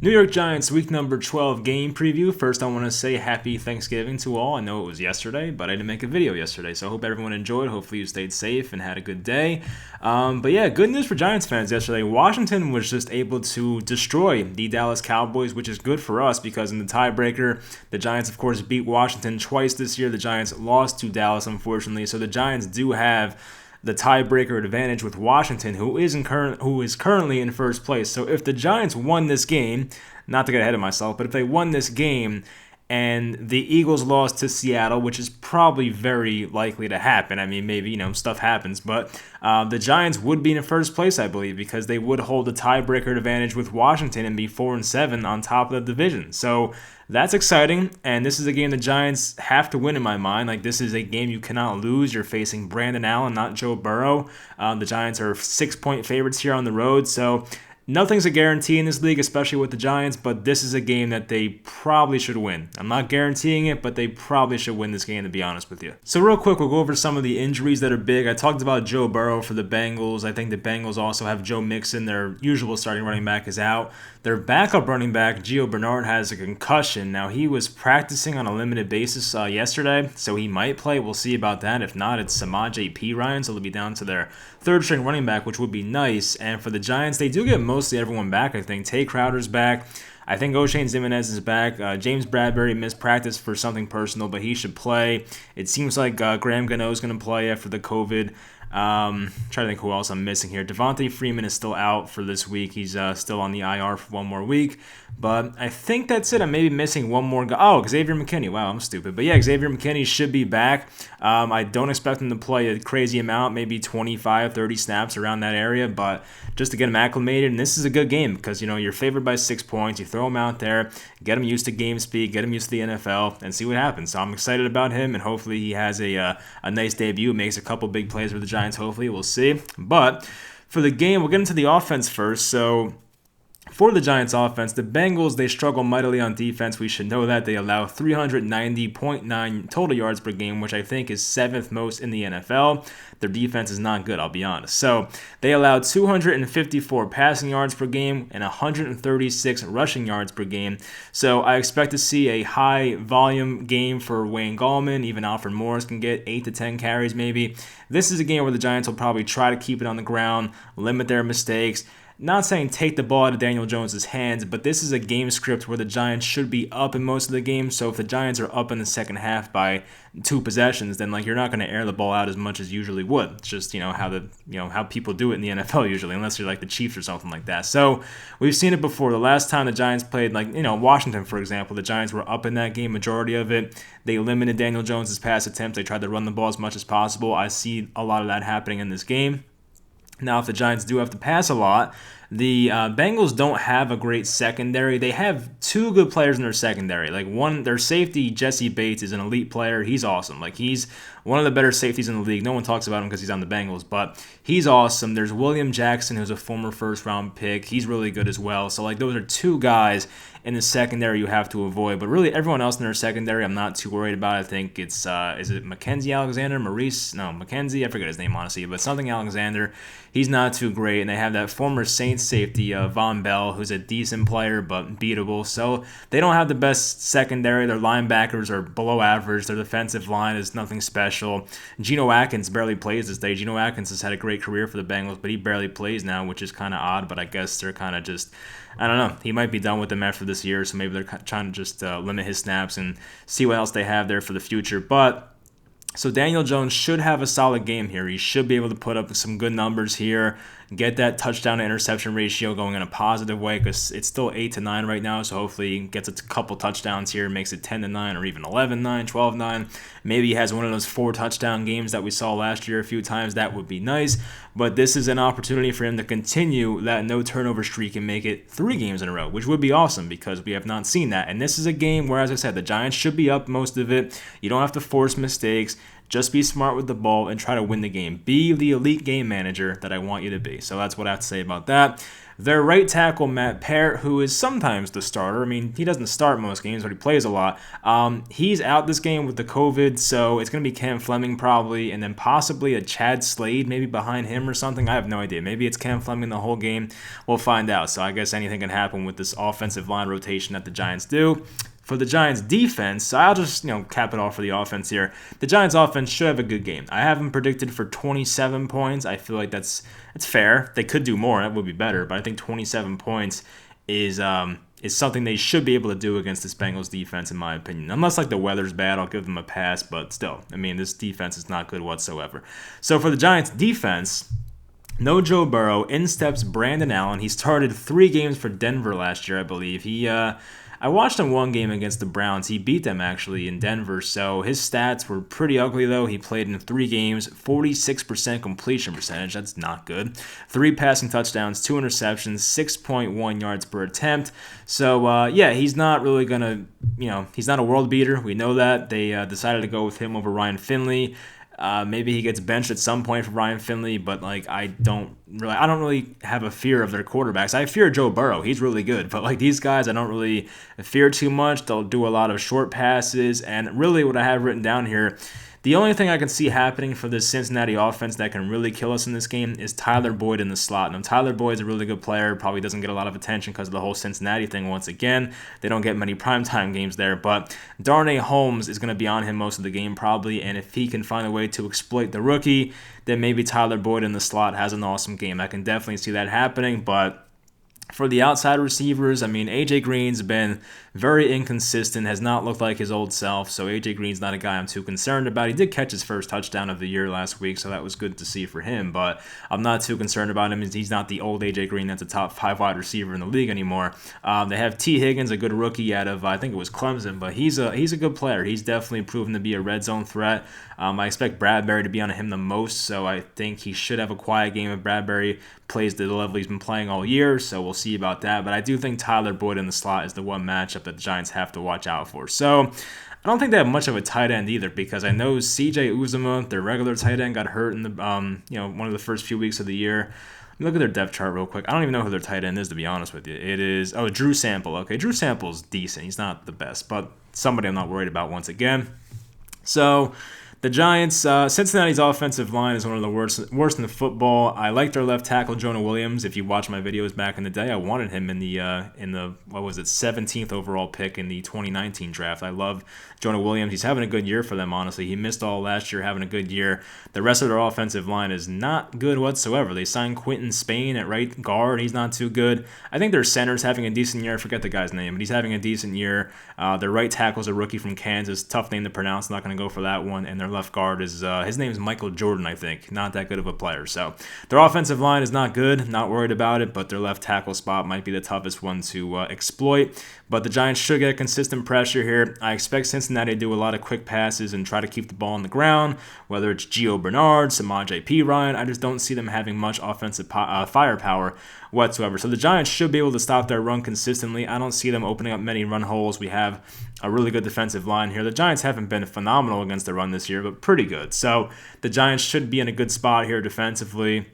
New York Giants week number 12 game preview. First, I want to say happy Thanksgiving to all. I know it was yesterday, but I didn't make a video yesterday, so I hope everyone enjoyed. Hopefully, you stayed safe and had a good day. But yeah, good news for Giants fans yesterday. Washington was just able to destroy the Dallas Cowboys, which is good for us because in the tiebreaker, the Giants, of course, beat Washington twice this year. The Giants lost to Dallas, unfortunately, so the Giants do have the tiebreaker advantage with Washington, who is currently in first place. So if the Giants won this game, not to get ahead of myself, but if they won this game and the Eagles lost to Seattle, which is probably very likely to happen. I mean, maybe, stuff happens, but the Giants would be in first place, I believe, because they would hold the tiebreaker advantage with Washington and be 4-7 on top of the division. So that's exciting, and this is a game the Giants have to win in my mind. Like, this is a game you cannot lose. You're facing Brandon Allen, not Joe Burrow. The Giants are 6-point favorites here on the road, so nothing's a guarantee in this league, especially with the Giants, but this is a game that they probably should win. I'm not guaranteeing it, but they probably should win this game, to be honest with you. So real quick, we'll go over some of the injuries that are big. I talked about Joe Burrow for the Bengals. I think the Bengals also have Joe Mixon. Their usual starting running back is out. Their backup running back, Gio Bernard, has a concussion. Now, he was practicing on a limited basis yesterday, so he might play. We'll see about that. If not, it's Samaje Perine, so they'll be down to their third-string running back, which would be nice. And for the Giants, they do get mostly everyone back, I think. Tay Crowder's back. I think O'Shane Ximines is back. James Bradbury missed practice for something personal, but he should play. It seems like Graham Gano is going to play after the COVID. Trying to think who else I'm missing here. Devontae Freeman is still out for this week. He's still on the IR for one more week. But I think that's it. I'm maybe missing one more guy. Oh, Xavier McKinney. Wow, I'm stupid. But yeah, Xavier McKinney should be back. I don't expect him to play a crazy amount, maybe 25, 30 snaps around that area, but just to get him acclimated. And this is a good game because, you're favored by 6 points. You throw him out there, get him used to game speed, get him used to the NFL, and see what happens. So I'm excited about him, and hopefully he has a nice debut, makes a couple big plays for the Giants, hopefully. We'll see. But for the game, we'll get into the offense first. So for the Giants offense, the Bengals, they struggle mightily on defense. We should know that. They allow 390.9 total yards per game, which I think is 7th most in the NFL. Their defense is not good, I'll be honest. So they allow 254 passing yards per game and 136 rushing yards per game. So I expect to see a high volume game for Wayne Gallman. Even Alfred Morris can get 8 to 10 carries maybe. This is a game where the Giants will probably try to keep it on the ground, limit their mistakes. Not saying take the ball out of Daniel Jones' hands, but this is a game script where the Giants should be up in most of the game. So if the Giants are up in the second half by 2 possessions, then you're not going to air the ball out as much as you usually would. It's just how people do it in the NFL usually, unless you're like the Chiefs or something like that. So we've seen it before. The last time the Giants played, Washington, for example, the Giants were up in that game majority of it. They limited Daniel Jones' pass attempts. They tried to run the ball as much as possible. I see a lot of that happening in this game. Now, if the Giants do have to pass a lot, the Bengals don't have a great secondary. They have 2 good players in their secondary. Their safety, Jesse Bates, is an elite player. He's awesome. He's one of the better safeties in the league. No one talks about him because he's on the Bengals, but he's awesome. There's William Jackson, who's a former first-round pick. He's really good as well. So, those are 2 guys in the secondary you have to avoid. But really, everyone else in their secondary, I'm not too worried about. I think it's, is it Mackenzie Alexander? Mackenzie? I forget his name, honestly, but something Alexander. He's not too great. And they have that former Saints safety, Von Bell, who's a decent player, but beatable. So they don't have the best secondary. Their linebackers are below average. Their defensive line is nothing special. Geno Atkins barely plays this day. Geno Atkins has had a great career for the Bengals, but he barely plays now, which is kind of odd. But I guess they're kind of just, I don't know. He might be done with them after this year, so maybe they're trying to just limit his snaps and see what else they have there for the future. But so Daniel Jones should have a solid game here. He should be able to put up some good numbers here, get that touchdown to interception ratio going in a positive way because it's still 8-9 right now. So hopefully he gets a couple touchdowns here, makes it 10-9 or even 11-9, 12-9. Maybe he has one of those 4 touchdown games that we saw last year a few times. That would be nice. But this is an opportunity for him to continue that no turnover streak and make it 3 games in a row, which would be awesome because we have not seen that. And this is a game where, as I said, the Giants should be up most of it. You don't have to force mistakes. Just be smart with the ball and try to win the game. Be the elite game manager that I want you to be. So that's what I have to say about that. Their right tackle, Matt Parrott, who is sometimes the starter. I mean, he doesn't start most games, but he plays a lot. He's out this game with the COVID, so it's going to be Cam Fleming probably, and then possibly a Chad Slade maybe behind him or something. I have no idea. Maybe it's Cam Fleming the whole game. We'll find out. So I guess anything can happen with this offensive line rotation that the Giants do. For the Giants defense, I'll just cap it off for the offense here. The Giants offense should have a good game. I have them predicted for 27 points. I feel like that's fair. They could do more. That would be better. But I think 27 points is something they should be able to do against this Bengals defense, in my opinion. Unless like the weather's bad, I'll give them a pass. But still, I mean, this defense is not good whatsoever. So for the Giants defense, no Joe Burrow. In steps Brandon Allen. He started 3 games for Denver last year, I believe. I watched him one game against the Browns. He beat them, actually, in Denver, so his stats were pretty ugly, though. He played in 3 games, 46% completion percentage. That's not good. 3 passing touchdowns, 2 interceptions, 6.1 yards per attempt. So, yeah, he's not really going to, he's not a world beater. We know that. They decided to go with him over Ryan Finley. Maybe he gets benched at some point for Ryan Finley, but I don't really have a fear of their quarterbacks. I fear Joe Burrow. He's really good, but these guys, I don't really fear too much. They'll do a lot of short passes, and really what I have written down here, the only thing I can see happening for this Cincinnati offense that can really kill us in this game is Tyler Boyd in the slot. Now, Tyler Boyd's a really good player, probably doesn't get a lot of attention because of the whole Cincinnati thing once again. They don't get many primetime games there, but Darnay Holmes is going to be on him most of the game probably, and if he can find a way to exploit the rookie, then maybe Tyler Boyd in the slot has an awesome game. I can definitely see that happening, but for the outside receivers, I mean, A.J. Green's been very inconsistent, has not looked like his old self, so A.J. Green's not a guy I'm too concerned about. He did catch his first touchdown of the year last week, so that was good to see for him, but I'm not too concerned about him. He's not the old A.J. Green that's a top 5 wide receiver in the league anymore. They have T. Higgins, a good rookie out of, I think it was Clemson, but he's a good player. He's definitely proven to be a red zone threat. I expect Bradbury to be on him the most, so I think he should have a quiet game if Bradbury plays the level he's been playing all year, so we'll see about that. But I do think Tyler Boyd in the slot is the one matchup that the Giants have to watch out for. So I don't think they have much of a tight end either, because I know C.J. Uzomah, their regular tight end, got hurt in the one of the first few weeks of the year. Look at their depth chart real quick. I don't even know who their tight end is, to be honest with you. It is, Drew Sample. Okay, Drew Sample's decent. He's not the best, but somebody I'm not worried about once again. So the Giants, Cincinnati's offensive line is one of the worst in the football. I like their left tackle, Jonah Williams. If you watch my videos back in the day, I wanted him in the 17th overall pick in the 2019 draft. I love Jonah Williams. He's having a good year for them, honestly. He missed all last year, having a good year. The rest of their offensive line is not good whatsoever. They signed Quentin Spain at right guard. He's not too good. I think their center's having a decent year. I forget the guy's name, but he's having a decent year. Their right tackle's a rookie from Kansas. Tough name to pronounce. Not going to go for that one. And their left guard is his name is Michael Jordan, I think. Not that good of a player. So their offensive line is not good. Not worried about it, but their left tackle spot might be the toughest one to exploit. But the Giants should get consistent pressure here. I expect Cincinnati to do a lot of quick passes and try to keep the ball on the ground, whether it's Gio Bernard, Samaje Perine. I just don't see them having much offensive firepower whatsoever. So the Giants should be able to stop their run consistently. I don't see them opening up many run holes. We have a really good defensive line here. The Giants haven't been phenomenal against the run this year, but pretty good. So the Giants should be in a good spot here defensively.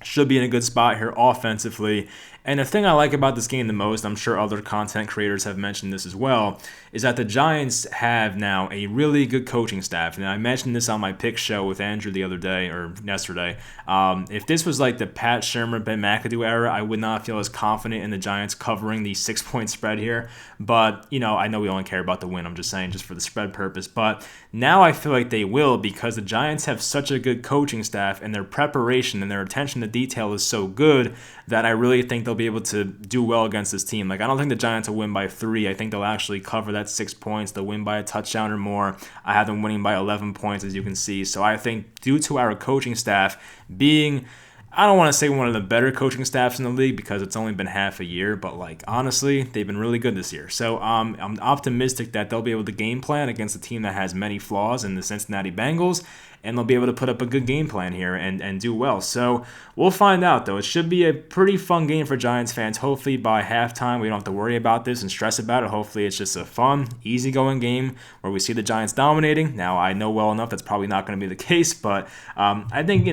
Should be in a good spot here offensively. And the thing I like about this game the most, I'm sure other content creators have mentioned this as well, is that the Giants have now a really good coaching staff. And I mentioned this on my pick show with Andrew the other day, or yesterday. If this was like the Pat Shurmur, Ben McAdoo era, I would not feel as confident in the Giants covering the 6-point spread here. But, I know we only care about the win. I'm just saying, just for the spread purpose. But now I feel like they will, because the Giants have such a good coaching staff, and their preparation and their attention to detail is so good that I really think they'll be able to do well against this team. I don't think the Giants will win by 3. I think they'll actually cover that 6 points. They'll win by a touchdown or more. I have them winning by 11 points, as you can see. So I think due to our coaching staff being, I don't want to say one of the better coaching staffs in the league because it's only been half a year, but honestly, they've been really good this year. So I'm optimistic that they'll be able to game plan against a team that has many flaws in the Cincinnati Bengals, and they'll be able to put up a good game plan here and do well. So we'll find out, though. It should be a pretty fun game for Giants fans. Hopefully by halftime we don't have to worry about this and stress about it. Hopefully it's just a fun, easygoing game where we see the Giants dominating. Now, I know well enough that's probably not going to be the case, but I think,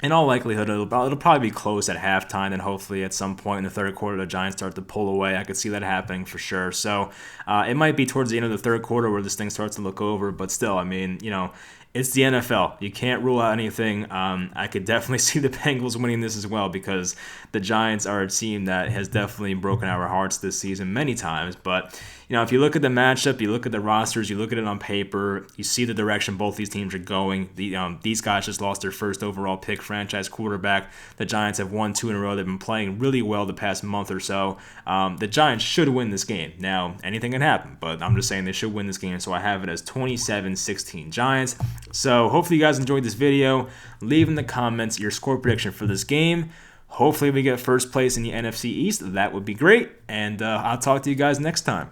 in all likelihood, it'll probably be close at halftime, and hopefully at some point in the third quarter, the Giants start to pull away. I could see that happening for sure. So it might be towards the end of the third quarter where this thing starts to look over, but still, I mean, it's the NFL. You can't rule out anything. I could definitely see the Bengals winning this as well because the Giants are a team that has definitely broken our hearts this season many times. But, if you look at the matchup, you look at the rosters, you look at it on paper, you see the direction both these teams are going. These guys just lost their first overall pick, franchise quarterback. The Giants have won 2 in a row. They've been playing really well the past month or so. The Giants should win this game. Now, anything can happen, but I'm just saying they should win this game, so I have it as 27-16 Giants. So hopefully you guys enjoyed this video. Leave in the comments your score prediction for this game. Hopefully we get first place in the NFC East. That would be great, and I'll talk to you guys next time.